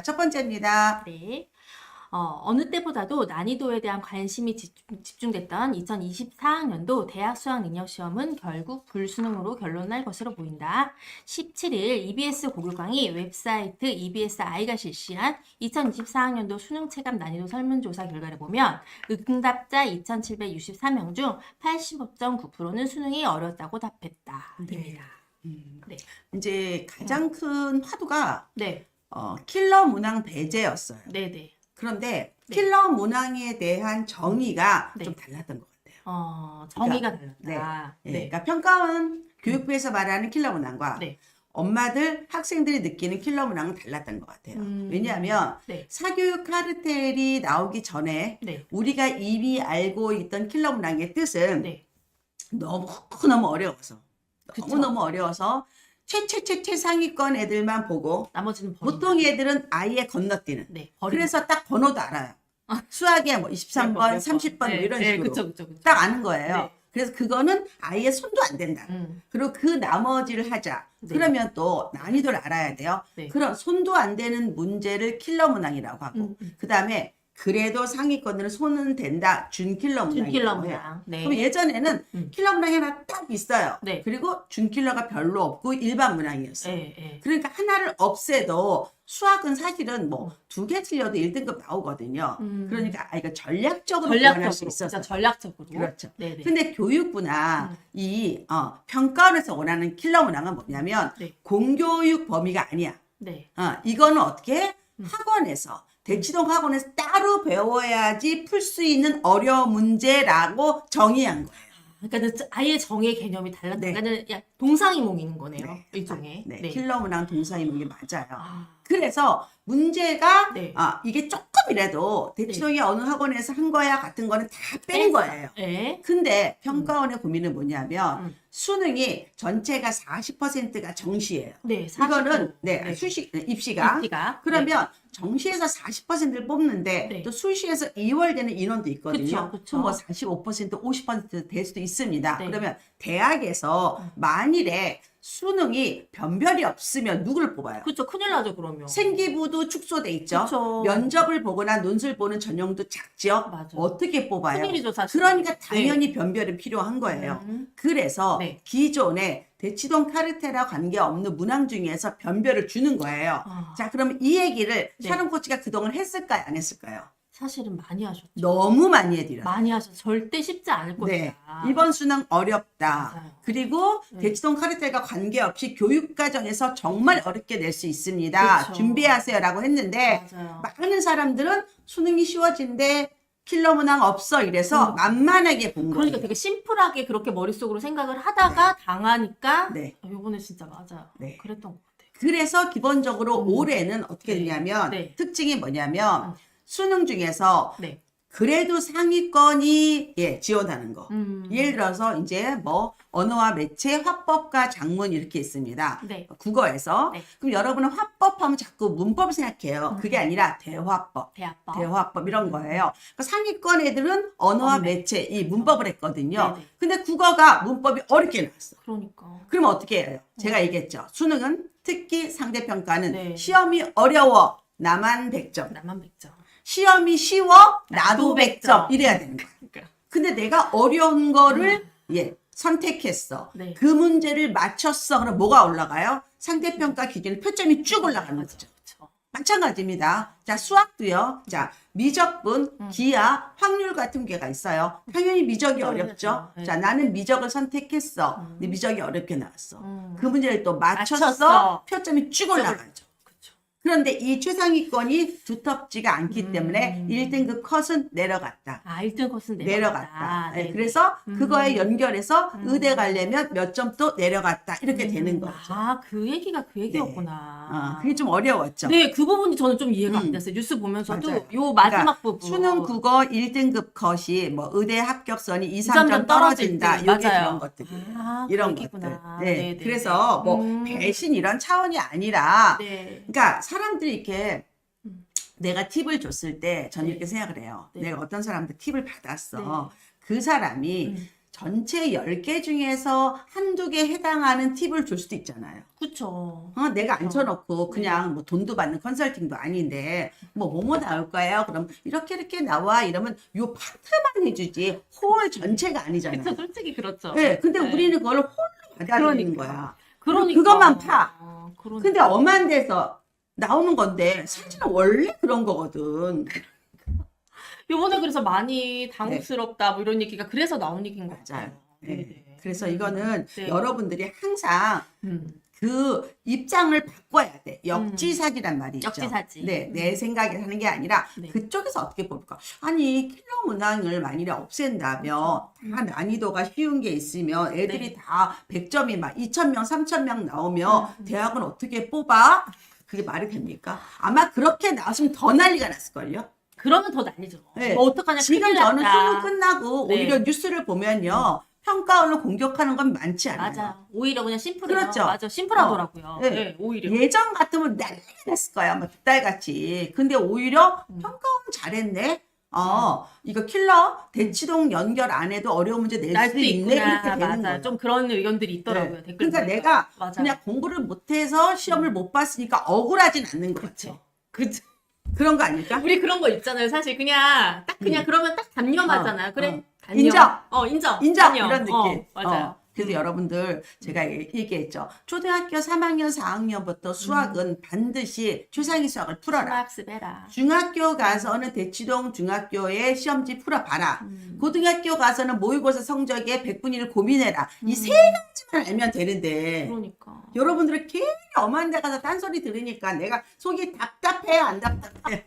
자, 첫 번째입니다. 네. 어느 때보다도 난이도에 대한 관심이 집중됐던 2024학년도 대학 수학 능력 시험은 결국 불수능으로 결론날 것으로 보인다. 17일 EBS 고교강의 웹사이트 EBSI가 실시한 2024학년도 수능 체감 난이도 설문조사 결과를 보면 응답자 2,763명 중 85.9%는 수능이 어렵다고 답했다. 입니다. 네. 이제 가장 큰 화두가 네. 킬러 문항 배제였어요. 네네. 그런데 네. 킬러 문항에 대한 정의가 네. 좀 달랐던 것 같아요. 정의가 네. 달랐다. 네. 네. 그러니까 평가원 교육부에서 말하는 킬러 문항과 네. 엄마들, 학생들이 느끼는 킬러 문항은 달랐던 것 같아요. 왜냐하면 네. 사교육 카르텔이 나오기 전에 네. 우리가 이미 알고 있던 킬러 문항의 뜻은 네. 너무너무 어려워서 그쵸. 너무너무 어려워서 최상위권 애들만 보고 나머지는 보통 애들은 아예 건너뛰는. 네. 그래서 딱 번호도 알아요. 수학에 뭐 23번, 몇 번. 30번 뭐 네, 이런 네, 식으로 그쵸. 딱 아는 거예요. 네. 그래서 그거는 아예 손도 안 된다. 그리고 그 나머지를 하자. 네. 그러면 또 난이도를 알아야 돼요. 네. 그런 손도 안 되는 문제를 킬러 문항이라고 하고 그 다음에 그래도 상위권으로는 손은 된다. 준킬러 문항이라고 준킬러 해요. 문항. 네. 그럼 예전에는 킬러 문항이 하나 딱 있어요. 네. 그리고 준킬러가 별로 없고 일반 문항이었어요. 네, 네. 그러니까 하나를 없애도 수학은 사실은 뭐 2개 틀려도 1등급 나오거든요. 그러니까 이거 전략적으로 보완할 수 전략적으로. 있었어요. 진짜 전략적으로. 그렇죠. 네네. 근데 교육부나 이 평가원에서 원하는 킬러 문항은 뭐냐면 네. 공교육 범위가 아니야. 네. 이거는 어떻게 학원에서 대치동 학원에서 따로 배워야지 풀 수 있는 어려운 문제라고 정의한 거예요. 그러니까 아예 정의 개념이 달랐다. 네. 그러니까 동상이몽인 거네요. 네. 일종의. 네, 네. 킬러 문항 동사이는 게 맞아요. 아, 그래서 문제가 네. 이게 조금이라도 대치동의 어느 학원에서 한 거야 같은 거는 다 뺀 거예요. 네. 근데 평가원의 고민은 뭐냐면 수능이 전체가 40%가 정시예요. 네. 이거는 40%. 네. 입시가 입시가. 그러면 정시에서 40%를 뽑는데 네. 또 수시에서 2월 되는 인원도 있거든요. 그쵸. 그럼 뭐 45%, 50%될 수도 있습니다. 네. 그러면 대학에서 만일에 수능이 변별이 없으면 누구를 뽑아요? 그쵸. 큰일 나죠, 그러면. 생기부도 축소돼 있죠. 그쵸. 면접을 보거나 논술 보는 전형도 작죠. 맞아요. 어떻게 뽑아요? 큰일이죠, 사실. 그러니까 당연히 변별이 필요한 거예요. 그래서 네. 기존에 대치동 카르텔과 관계없는 문항 중에서 변별을 주는 거예요. 아. 자, 그럼 이 얘기를 네. 샤론 코치가 그동안 했을까요? 안 했을까요? 사실은 많이 하셨죠. 너무 많이 해드려요. 많이 하셨죠. 절대 쉽지 않을 네. 것이다. 이번 수능 어렵다. 맞아요. 그리고 네. 대치동 카르텔과 관계없이 교육과정에서 정말 어렵게 낼 수 있습니다. 그쵸. 준비하세요라고 했는데 맞아요. 많은 사람들은 수능이 쉬워진데 킬러 문항 없어 이래서 만만하게 본 그러니까 거예요. 되게 심플하게 그렇게 머릿속으로 생각을 하다가 당하니까 네. 요번에 진짜 맞아요. 네. 그랬던 것 같아요. 그래서 기본적으로 올해는 어떻게 네. 되냐면 네. 특징이 뭐냐면 수능 중에서 네. 그래도 상위권이 지원하는 거. 음. 예를 들어서 이제 뭐 언어와 매체, 화법과 작문 이렇게 있습니다. 네. 국어에서. 네. 그럼 여러분은 화법하면 자꾸 문법 생각해요. 그게 아니라 대화법. 대합법. 대화법 이런 거예요. 그러니까 상위권 애들은 언어와 언매. 매체 이 문법을 했거든요. 네네. 근데 국어가 문법이 어렵게 나왔어. 그러니까. 그럼 어떻게 해요? 제가 얘기했죠. 수능은 특히 상대평가는 네. 시험이 어려워. 나만 100점. 나만 100점. 시험이 쉬워. 나도 100점. 이래야 되는 거야. 그러니까. 근데 내가 어려운 거를 선택했어. 네. 그 문제를 맞췄어. 그럼 뭐가 올라가요? 상대평가 기준에 표점이 쭉 올라가는 거죠. 그렇죠. 마찬가지입니다. 자, 수학도요. 자, 미적분, 기하, 확률 같은 게가 있어요. 당연히 미적이 어렵죠. 네. 자, 나는 미적을 선택했어. 근데 미적이 어렵게 나왔어. 그 문제를 또 맞췄어. 맞췄어. 표점이 쭉 올라가죠. 그렇죠. 그런데 이 최상위권이 두텁지가 않기 때문에 1등급 컷은 내려갔다. 아, 1등 코스는 내려갔다. 네. 그래서 그거에 연결해서 의대 가려면 몇 점 또 내려갔다. 이렇게 되는 거죠. 아, 그 얘기가 그 얘기였구나. 그게 좀 어려웠죠. 네, 그 부분이 저는 좀 이해가 안 됐어요. 뉴스 보면서도 맞아요. 요 마지막 그러니까 부분. 수능 국어 1등급 컷이 뭐 의대 합격선이 2, 3점 3점 떨어진다. 때. 이게 맞아요. 그런 것들이에요. 아, 이런 그 것들. 얘기구나. 네. 네네. 그래서 뭐 배신 이런 차원이 아니라 네. 그러니까 사람들이 이렇게 내가 팁을 줬을 때 저는 네. 이렇게 생각을 해요. 네. 내가 어떤 사람한테 팁을 받았어. 그 사람이 전체 10개 중에서 한두 개 해당하는 팁을 줄 수도 있잖아요. 그쵸. 내가 앉혀놓고 네. 그냥 뭐 돈도 받는 컨설팅도 아닌데 뭐뭐 나올 거예요? 그럼 이렇게 나와 이러면 요 파트만 해주지 홀 전체가 아니잖아요. 그쵸, 솔직히 그렇죠. 네, 근데 네. 우리는 그걸 홀로 받아들이는 그러니까. 거야. 그러니까. 그것만 파. 그러니까. 근데 엄한 데서 나오는 건데 사실은 원래 그런 거거든. 요번에 그래서 많이 당혹스럽다 뭐 이런 얘기가 그래서 나온 얘기인 것 맞아요. 같아요. 네. 네네. 그래서 이거는 네. 여러분들이 항상 음. 그 입장을 바꿔야 돼. 역지사지란 말이 있죠. 역지사지. 네, 내 생각에 하는 게 아니라 네. 그쪽에서 어떻게 볼까? 아니 킬러 문항을 만일에 없앤다면 다 난이도가 쉬운 게 있으면 애들이 네. 다 100점이 막 2,000명, 3,000명 나오면 대학은 어떻게 뽑아? 그게 말이 됩니까? 아마 그렇게 나왔으면 더 난리가 났을걸요? 그러면 더 난리죠. 네. 뭐 어떡하냐. 지금 큰일 저는 났다. 수능 끝나고 네. 오히려 뉴스를 보면요. 평가원을 공격하는 건 많지 않아요. 맞아. 오히려 그냥 심플해요. 그렇죠. 맞아. 심플하더라고요. 네. 네. 오히려. 예전 같으면 난리가 났을 거야. 뭐 뒷달같이. 근데 오히려 평가원 잘했네. 이거 킬러 대치동 연결 안 해도 어려운 문제 낼 날 수 수 있네. 있구나. 이렇게 되는 맞아. 거예요. 좀 그런 의견들이 있더라고요. 네. 댓글 그러니까 보니까. 내가 맞아. 그냥 공부를 못해서 시험을 못 봤으니까 억울하진 않는 거지. 그쵸. 그런 거 아닐까? 우리 그런 거 있잖아요. 사실 그냥 딱 그냥 그러면 딱 단념하잖아요. 그래. 단념. 인정. 인정. 인정 단념. 이런 느낌. 맞아요. 그래서 여러분들 제가 얘기했죠. 초등학교 3학년, 4학년부터 수학은 반드시 최상위 수학을 풀어라. 학습해라. 중학교 가서는 대치동 중학교의 시험지 풀어봐라. 고등학교 가서는 모의고사 성적에 100분의 1 고민해라. 이 세 가지만 알면 되는데 그러니까. 여러분들은 괜히 엄한 데 가서 딴소리 들으니까 내가 속이 답답해 안 답답해?